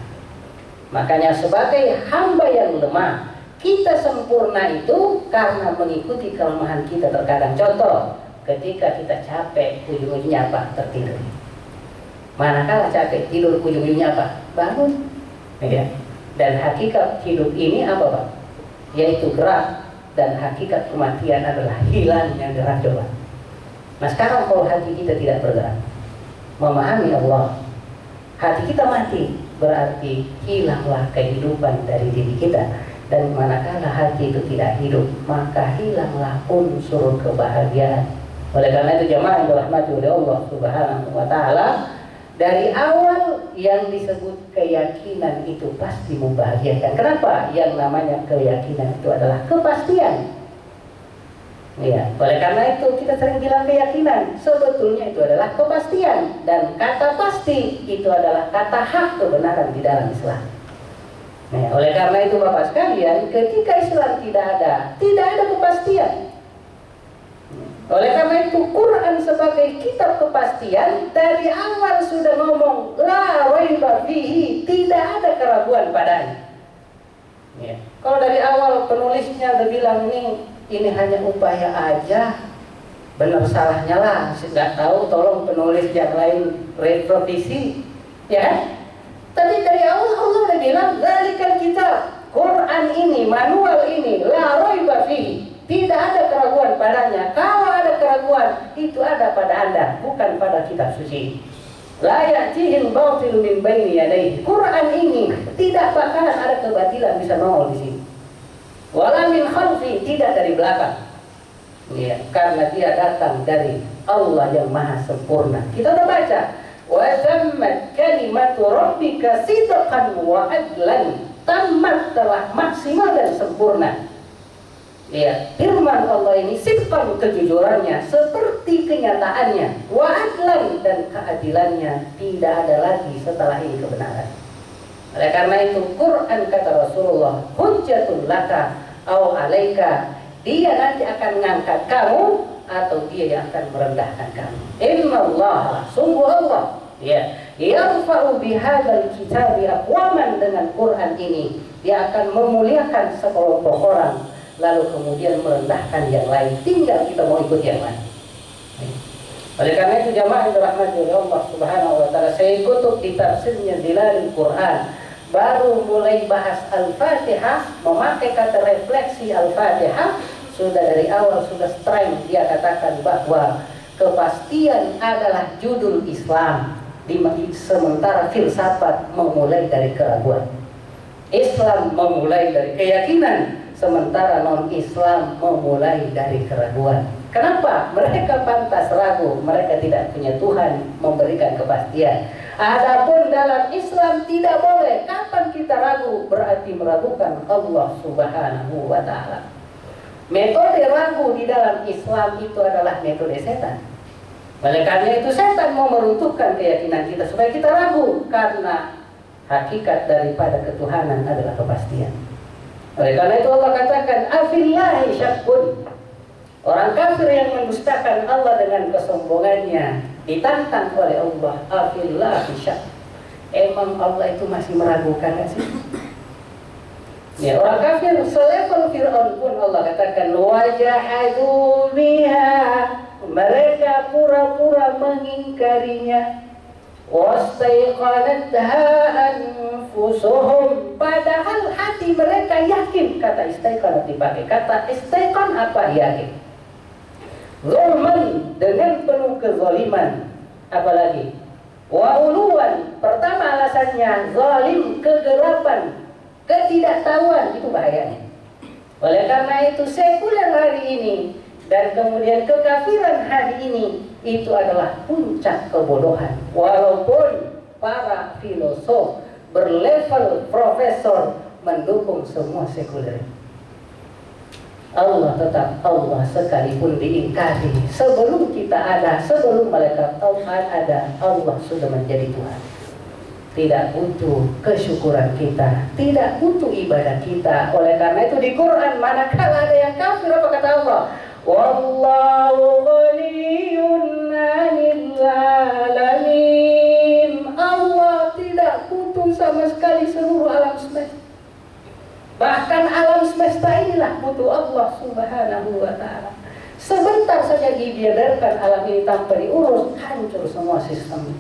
Makanya sebagai hamba yang lemah, kita sempurna itu karena mengikuti kelemahan kita terkadang. Contoh, ketika kita capek, ujung-ujungnya apa? Tertidur. Manakala capek, tidur, ujung-ujungnya apa? Bangun. Ya. Dan hakikat hidup ini apa, Pak? Yaitu gerak. Dan hakikat kematian adalah hilangnya gerak. Coba. Nah sekarang kalau hati kita tidak bergerak, memahami Allah, hati kita mati, berarti hilanglah kehidupan dari diri kita. Dan manakala hati itu tidak hidup, maka hilanglah unsur kebahagiaan. Oleh karena itu jamaah yang dirahmati oleh Allah Subhanahu wa taala, dari awal yang disebut keyakinan itu pasti membahagiakan. Kenapa? Yang namanya keyakinan itu adalah kepastian. Ya, oleh karena itu kita sering bilang keyakinan, sebetulnya itu adalah kepastian. Dan kata pasti itu adalah kata hak kebenaran di dalam Islam. Nah, oleh karena itu Bapak sekalian, ketika Islam tidak ada kepastian. Oleh karena itu Quran sebagai kitab kepastian dari awal sudah ngomong la raiba fihi, tidak ada keraguan padanya. Ya. Kalau dari awal penulisnya udah bilang ini hanya upaya aja, benar salahnya lah, nggak tahu, tolong penulis yang lain revisi, ya. Tapi dari awal Allah udah bilang zalikal kitab, Quran ini, manual ini, la raiba fihi, tidak ada keraguan padanya. Kalau ada keraguan, itu ada pada Anda, bukan pada kitab suci. La ya'tihil batil min baini yadayhi. Quran ini tidak bakalan ada kebatilan bisa nongol di sini. Wala min khalfi, tidak dari belakang. Ya, karena dia datang dari Allah yang maha sempurna. Kita udah baca, wa tammat kalimatu rabbika sidqan wa adlan. Tamat, telah maksimal dan sempurna. Ya, firman Allah ini sidqan, kejujurannya seperti kenyataannya, wa adlan, dan keadilannya tidak ada lagi setelah ini kebenaran. Oleh karena itu Quran, kata Rasulullah, hujjatun laka au alaika, dia nanti akan mengangkat kamu atau dia yang akan merendahkan kamu. Innallaha, sungguh Allah, ya, yarfa'u bihadzal kitabi aqwaman, dengan Quran ini dia akan memuliakan sekelompok orang, lalu kemudian merendahkan yang lain. Tinggal kita mau ikut yang mana. Oleh karena itu jamaah yang dirahmati oleh Allah Subhanahu wa taala, saya kutub di tafsirnya Zilalul Quran baru mulai bahas Al-Fatihah, memakai kata refleksi Al-Fatihah, sudah dari awal sudah strength dia katakan bahwa kepastian adalah judul Islam, sementara filsafat memulai dari keraguan. Islam memulai dari keyakinan, sementara non-Islam memulai dari keraguan. Kenapa? Mereka pantas ragu, mereka tidak punya Tuhan memberikan kepastian. Adapun dalam Islam tidak boleh. Kapan kita ragu? Berarti meragukan Allah Subhanahu wa Ta'ala. Metode ragu di dalam Islam itu adalah metode setan. Oleh karena itu setan mau meruntuhkan keyakinan kita supaya kita ragu, karena hakikat daripada ketuhanan adalah kepastian. Oleh karena itu Allah katakan afillahi syakkun. Orang kafir yang mendustakan Allah dengan kesombongannya ditantang oleh Allah, afillahi syak. Emang Allah itu masih meragukan gak sih? Ya, orang kafir selevel Fir'aun pun Allah katakan wajahadu biha, mereka pura-pura mengingkarinya. Wastaiqanatha anfusuhum, padahal hati mereka yakin. Kata istaiqanat dipakai. Kata istaiqan apa? Yakin. Zulman, dengan penuh kezaliman. Apalagi wa uluwan, pertama alasannya zalim, kegelapan, ketidaktahuan, itu bahayanya. Oleh karena itu sekuler hari ini dan kemudian kekafiran hari ini itu adalah puncak kebodohan. Walaupun para filosof berlevel profesor mendukung semua sekuler, Allah tetap Allah sekalipun diingkari. Sebelum kita ada, sebelum malaikat Tuhan ada, Allah sudah menjadi Tuhan. Tidak butuh kesyukuran kita, tidak butuh ibadah kita. Oleh karena itu di Quran manakala ada yang kafir, apa kata Allah? Wallahu ghaniyun 'anil 'alamin. Allah tidak butuh sama sekali seluruh alam semesta. Bahkan alam semesta inilah butuh Allah Subhanahu wa Ta'ala. Sebentar saja dibiarkan alam ini tanpa diurus, hancur semua sistemnya.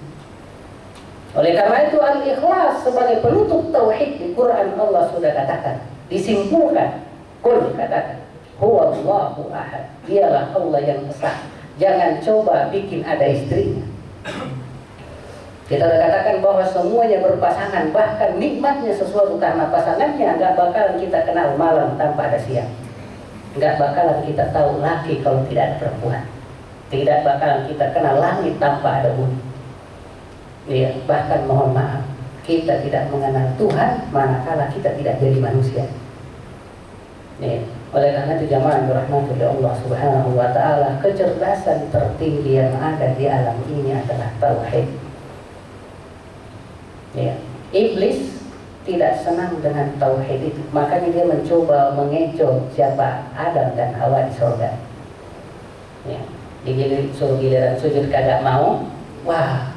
Oleh karena itu al-ikhlas sebagai penutup tauhid di Quran Allah sudah katakan, disimpulkan, qul katakan, huwallahu ahad, dialah Allah yang esa. Jangan coba bikin ada istrinya. Kita sudah katakan bahwa semuanya berpasangan, bahkan nikmatnya sesuatu karena pasangannya. Nggak bakalan kita kenal malam tanpa ada siang. Nggak bakalan kita tahu laki kalau tidak ada perempuan. Tidak bakalan kita kenal langit tanpa ada bumi. Ya, bahkan mohon maaf, kita tidak mengenal Tuhan manakala kita tidak jadi manusia. Ya, oleh karena itu jamaah dirahmati oleh Allah Subhanahu wa Ta'ala, kecerdasan tertinggi yang ada di alam ini adalah tauhid. Ya, iblis tidak senang dengan tauhid itu, makanya dia mencoba mengecoh siapa Adam dan Hawa di surga. Ya, suruh giliran sujud kagak mau, wah,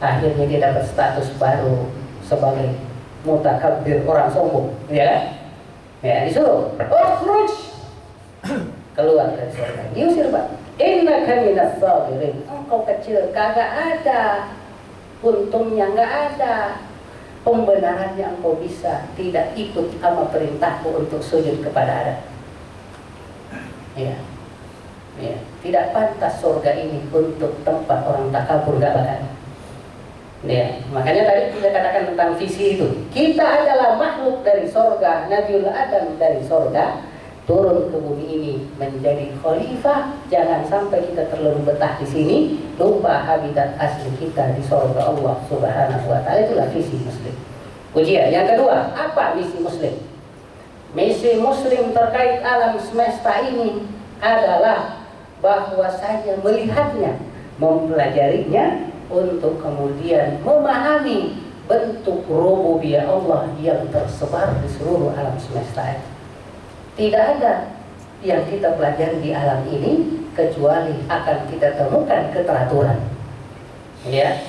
akhirnya dia dapat status baru sebagai mutakabbir, orang sombong, ya kan? Ya, disuruh, ukhruj, keluar dari surga, diusir Pak. Innaka minas sabirin, engkau kecil, kagak ada untungnya, nggak ada pembenarannya, engkau bisa tidak ikut sama perintahku untuk sujud kepada Adam. Ya, ya, tidak pantas surga ini untuk tempat orang takabur, nggak bakal. Ya, makanya tadi kita katakan tentang visi itu. Kita adalah makhluk dari surga, Nabiullah Adam dari surga turun ke bumi ini menjadi khalifah. Jangan sampai kita terlalu betah di sini, lupa habitat asli kita di surga Allah Subhanahu wa Ta'ala. Itulah visi Muslim. Ujian yang kedua, apa misi Muslim? Misi Muslim terkait alam semesta ini adalah bahwasanya melihatnya, mempelajarinya, untuk kemudian memahami bentuk rububiyah Allah yang tersebar di seluruh alam semesta itu. Tidak ada yang kita pelajari di alam ini kecuali akan kita temukan keteraturan. Ya,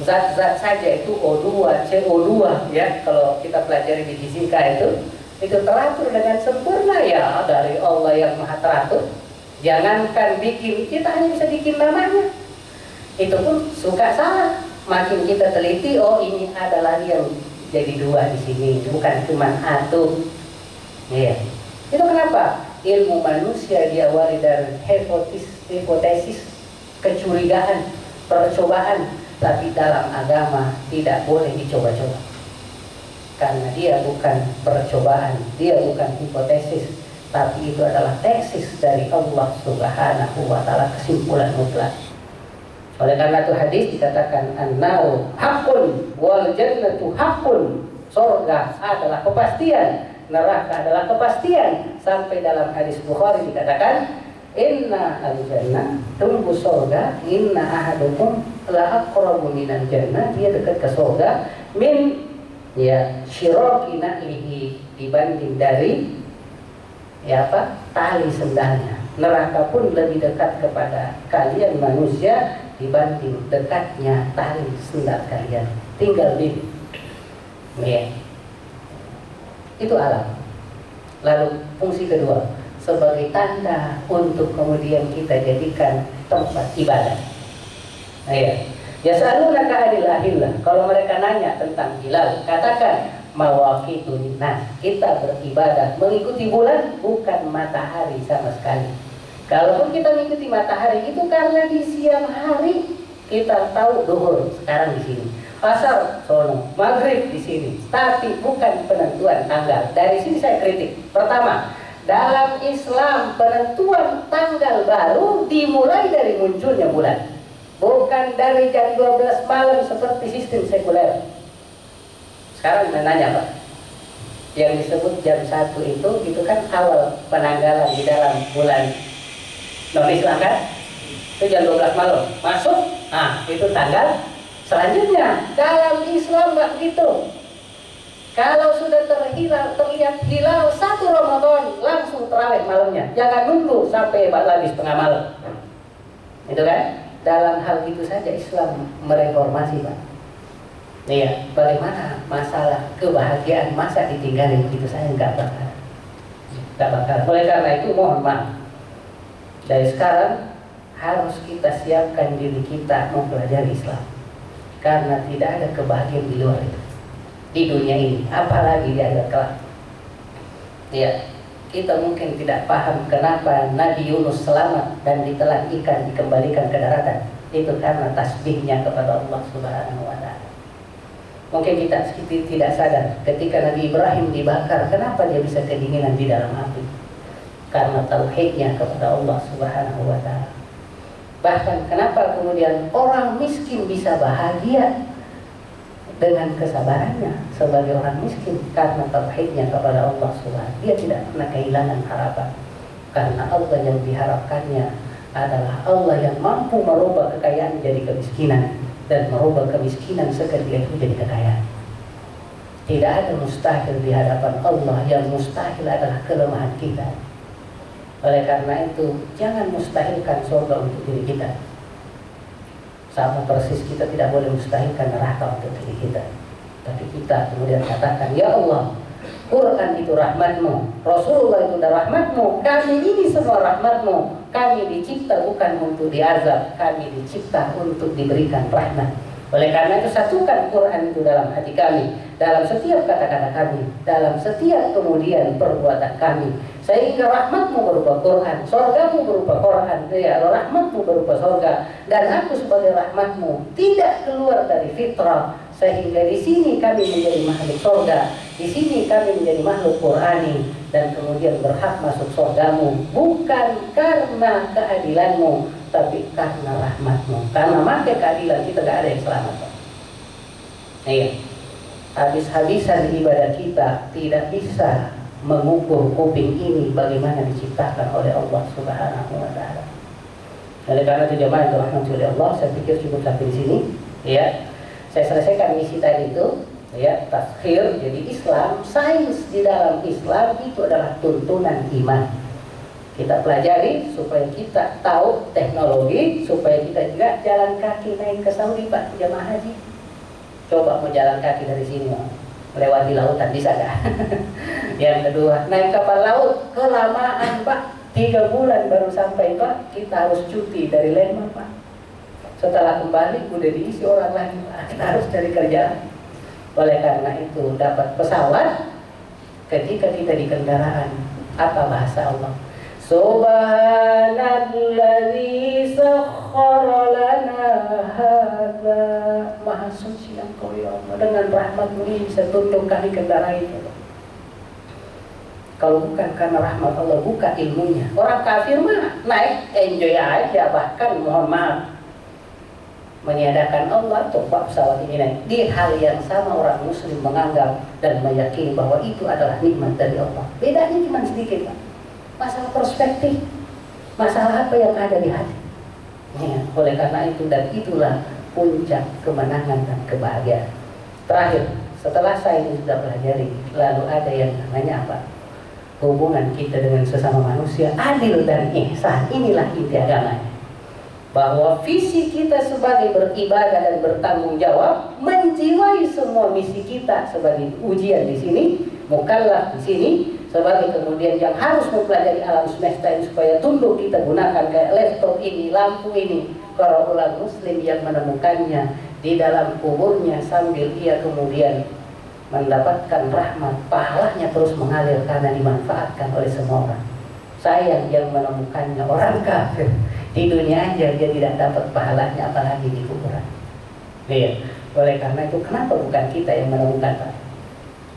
zat-zat saja itu O2, CO2, ya, kalau kita pelajari di fisika itu teratur dengan sempurna, ya, dari Allah yang maha teratur. Jangankan bikin, kita hanya bisa bikin namanya, itu pun suka salah. Makin kita teliti, oh ini adalah yang jadi dua di sini, bukan cuma satu. Iya. Itu kenapa? Ilmu manusia diawali dari hipotesis, kecurigaan, percobaan, tapi dalam agama tidak boleh dicoba-coba. Karena dia bukan percobaan, dia bukan hipotesis, tapi itu adalah tesis dari Allah Subhanahu wa Ta'ala, kesimpulan mutlak. Oleh karena itu hadis dikatakan an-naru haqqun wal jannatu haqqun. Surga adalah kepastian, neraka adalah kepastian. Sampai dalam hadis Bukhari dikatakan inna al-jannah, tunggu surga, inna ahadukum la aqrabu minal jannah, dia dekat ke surga min ya syiraki na'lihi, dibanding dari tali sendalnya. Neraka pun lebih dekat kepada kalian manusia dibanding dekatnya tali sendal kalian. Tinggal di ya. Itu alam. Lalu fungsi kedua, sebagai tanda untuk kemudian kita jadikan tempat ibadah. Nah, ya. Yas'alunaka 'anil ahillah. Kalau mereka nanya tentang hilal, katakan mawaqitun nas. Kita beribadah mengikuti bulan, bukan matahari sama sekali. Kalaupun kita mengikuti matahari itu karena di siang hari kita tahu zuhur sekarang di sini, asar sono, maghrib di sini, tapi bukan penentuan tanggal. Dari sini saya kritik. Pertama, dalam Islam penentuan tanggal baru dimulai dari munculnya bulan, bukan dari jam 12 malam seperti sistem sekuler. Sekarang saya nanya Pak, yang disebut jam 1 itu kan awal penanggalan di dalam bulan non-Islam kan? Itu jam 12 malam masuk, nah itu tanggal selanjutnya. Dalam Islam nggak begitu. Kalau sudah terlihat hilal 1 Ramadan, langsung terawih malamnya. Jangan nunggu sampai lagi setengah malam. Itu kan? Dalam hal itu saja Islam mereformasi Pak. Iya, bagaimana masalah kebahagiaan masa ditinggalin begitu saja nggak bakal. Oleh karena itu mohon maaf. Dari sekarang harus kita siapkan diri kita mempelajari Islam. Karena tidak ada kebahagiaan di luar itu. Di dunia ini, apalagi di akhirat kelak. Ya, kita mungkin tidak paham kenapa Nabi Yunus selamat dan ditelan ikan dikembalikan ke daratan. Itu karena tasbihnya kepada Allah Subhanahu wa Ta'ala. Mungkin kita tidak sadar ketika Nabi Ibrahim dibakar, kenapa dia bisa kedinginan di dalam api? Karena tauhidnya kepada Allah Subhanahu wa Ta'ala. Bahkan kenapa kemudian orang miskin bisa bahagia dengan kesabarannya sebagai orang miskin? Karena tauhidnya kepada Allah Subhanahu. Dia tidak pernah kehilangan harapan. Karena Allah yang diharapkannya adalah Allah yang mampu merubah kekayaan jadi kemiskinan dan merubah kemiskinan seketika itu jadi kekayaan. Tidak ada mustahil di hadapan Allah. Yang mustahil adalah kelemahan kita. Oleh karena itu, jangan mustahilkan surga untuk diri kita. Sama persis kita tidak boleh mustahilkan neraka untuk diri kita. Tapi kita kemudian katakan, ya Allah, Quran itu rahmatmu, Rasulullah itu rahmatmu, kami ini semua rahmatmu. Kami dicipta bukan untuk diazab, kami dicipta untuk diberikan rahmat. Oleh karena itu satukan Quran itu dalam hati kami, dalam setiap kata-kata kami, dalam setiap kemudian perbuatan kami, sehingga rahmatmu berupa Quran, surgamu berupa Quran, ya rahmatmu berupa surga, dan aku sebagai rahmatmu tidak keluar dari fitrah, sehingga di sini kami menjadi makhluk surga, di sini kami menjadi makhluk Qurani, dan kemudian berhak masuk surgamu bukan karena keadilanmu, tapi karena rahmatmu. Karena pakai keadilan kita gak ada yang selamat. Iya. Habis-habisan ibadah kita tidak bisa mengukur kuping ini bagaimana diciptakan oleh Allah Subhanahu wa Ta'ala. Oleh karena itu jemaah yang dirahmati oleh Allah, saya pikir cukup sampai di sini. Ya, saya selesaikan misi tadi itu. Ya, taskhir. Jadi Islam, sains di dalam Islam itu adalah tuntunan iman. Kita pelajari supaya kita tahu teknologi, supaya kita juga jalan kaki naik ke Saudi Pak, jemaah haji. Coba mau jalan kaki dari sini melewati lautan bisa nggak? Yang kedua, naik kapal laut kelamaan Pak, 3 bulan baru sampai Pak. Kita harus cuti dari Lembang Pak. Setelah kembali udah diisi orang lagi Pak. Kita harus cari kerjaan. Oleh karena itu dapat pesawat ketika kita di kendaraan, apa bahasa Allah? Subhanalladzi sakhkhara lana hadza. Maha suci Engkau ya Allah, dengan rahmat-Mu ini bisa tunduk kami kendaraan itu. Kalau bukan karena rahmat Allah, buka ilmunya. Orang kafir mah naik enjoy aja, bahkan mohon maaf meniadakan Allah coba pesawat ini naik. Di hal yang sama orang muslim menganggap dan meyakini bahwa itu adalah nikmat dari Allah. Bedanya cuma sedikit Pak. Masalah perspektif, masalah apa yang ada di hati. Ya, oleh karena itu dan itulah puncak kemenangan dan kebahagiaan. Terakhir, setelah saya ini sudah pelajari, lalu ada yang namanya apa? Hubungan kita dengan sesama manusia adil dan ihsan. Inilah inti agamanya. Bahwa visi kita sebagai beribadah dan bertanggung jawab menjiwai semua misi kita sebagai ujian di sini, mukallaf di sini, sebagai kemudian yang harus mempelajari alam semesta ini supaya tunduk kita gunakan kayak laptop ini, lampu ini. Para ulama muslim yang menemukannya di dalam kuburnya sambil ia kemudian mendapatkan rahmat, pahalanya terus mengalir karena dimanfaatkan oleh semua orang. Sayang yang menemukannya orang kafir. Di dunia aja dia tidak dapat pahalanya, apalagi di kuburan. Iya. Oleh karena itu kenapa bukan kita yang menemukan Pak?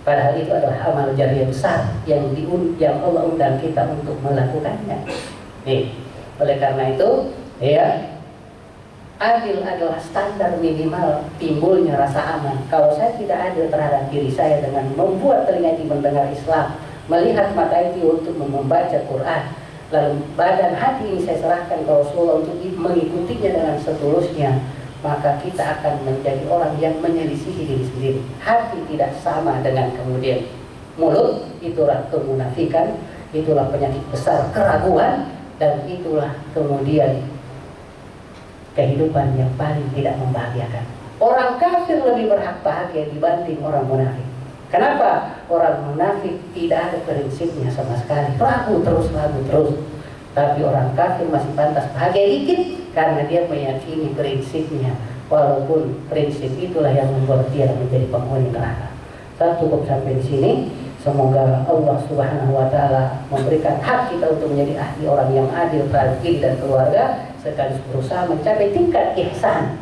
Padahal itu adalah amal jariah besar yang Allah undang kita untuk melakukannya. Nih. Oleh karena itu, ya, adil adalah standar minimal timbulnya rasa aman. Kalau saya tidak adil terhadap diri saya dengan membuat telinga ini mendengar Islam, melihat mata ini untuk membaca Quran, lalu badan hati ini saya serahkan ke Rasulullah untuk mengikutinya dengan setulusnya, maka kita akan menjadi orang yang menyelisihi diri sendiri. Hati tidak sama dengan kemudian mulut, itulah kemunafikan, itulah penyakit besar keraguan, dan itulah kemudian kehidupan yang paling tidak membahagiakan. Orang kafir lebih berhak bahagia dibanding orang munafik. Kenapa? Orang munafik tidak ada prinsipnya sama sekali, ragu terus. Tapi orang kafir masih pantas bahagia dikit karena dia meyakini prinsipnya, walaupun prinsip itulah yang membuat dia menjadi penghuni neraka. Saya cukup sampai di sini. Semoga Allah Subhanahu wa Ta'ala memberikan hak kita untuk menjadi ahli orang yang adil terhadap diri dan keluarga, sekaligus berusaha mencapai tingkat ihsan,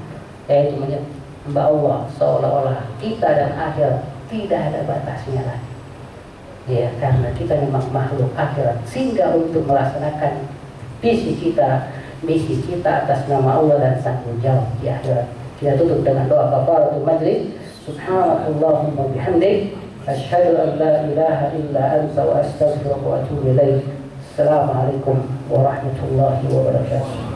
yaitu menyembah Allah seolah-olah kita dan akhirat tidak ada batasnya lagi. Ya, karena kita memang makhluk akhirat, sehingga untuk melaksanakan misi kita atas nama Allah dan tanggung jawab di akhirat. Kita tutup dengan doa kafaratul majlis. Subhanallahumma bihamdik, asyhadu an la ilaha illa anta wa astaghfiruka wa atubu ilaik. Assalamualaikum warahmatullahi wabarakatuh.